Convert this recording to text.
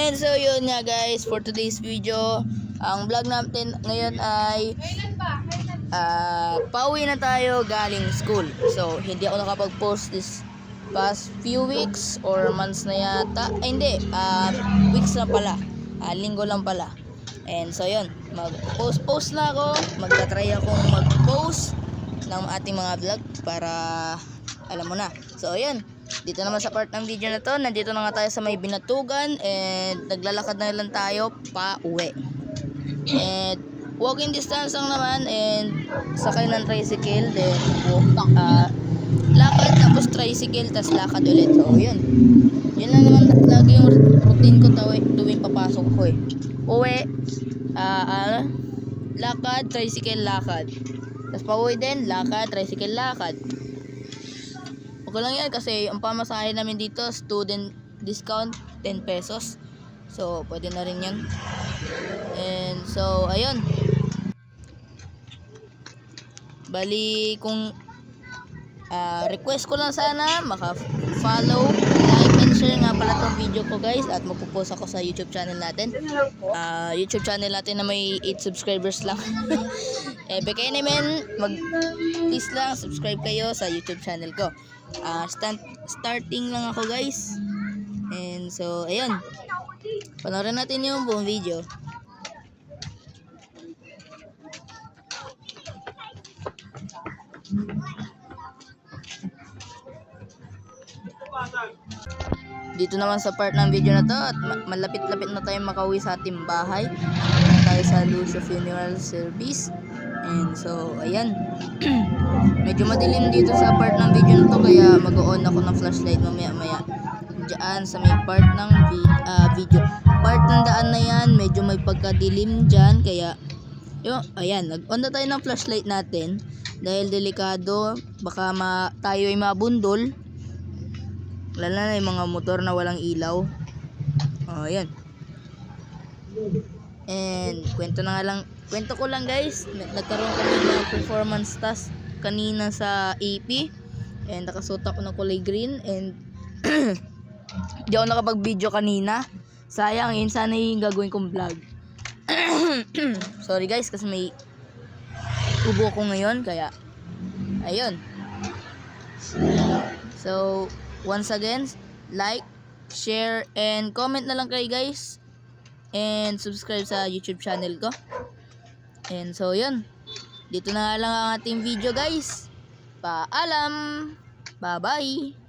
And so yun nga guys, for today's video, ang vlog natin ngayon ay pauwi na tayo galing school. So hindi ako nakapag-post this past few weeks or months na yata. Hindi, weeks na pala. Linggo lang pala. And so yun, mag-post na ako. Magta-try akong mag-post ng ating mga vlog para alam mo na. So ayun, dito naman sa part ng video na to, nandito na nga tayo sa may Binatugan and naglalakad na lang tayo pa uwi. And walking distance lang naman and sakay ng tricycle, then lakad tapos tricycle tapos lakad ulit. So yun, yun lang naman lagi yung routine ko tuwing papasok ko eh. Uwi, lakad, tricycle, lakad. Tapos pauwi din, lakad, tricycle, lakad. Okay lang yan kasi ang pamasahe namin dito, student discount, 10 pesos. So, pwede na rin yan. And so, ayun. Bali, kung request ko lang sana, maka-follow, like, and share nga pala tong video ko guys. At magpo-post ako sa YouTube channel natin. YouTube channel natin na may 8 subscribers lang. Baka naman, please lang, subscribe kayo sa YouTube channel ko. Starting lang ako guys. And so ayun, panoorin natin yung buong video. Dito naman sa part ng video na to, at malapit-lapit na tayo makauwi sa ating bahay. Tayo sa Lucio Funeral Service. And so ayan. Medyo madilim dito sa part ng video na to, kaya mag-on ako ng flashlight mamaya-maya. Diyan sa may part ng video. Part ng daan na yan, medyo may pagkadilim dyan, kaya ayan, nag-on na tayo ng flashlight natin dahil delikado, baka tayo ay mabundol. Lalo na yung mga motor na walang ilaw. Ayan. And kwento ko lang guys, nagkaroon kami ng performance task kanina sa AP and nakasuot ako ng kulay green and di ako nakapag-video kanina. Sayang, yun sana yung gagawin kong vlog. Sorry guys kasi may ubo ko ngayon, kaya ayun. So once again, like, share, and comment na lang kayo guys. And subscribe sa YouTube channel ko. And so yun, dito na lang ang ating video guys. Paalam. Bye bye.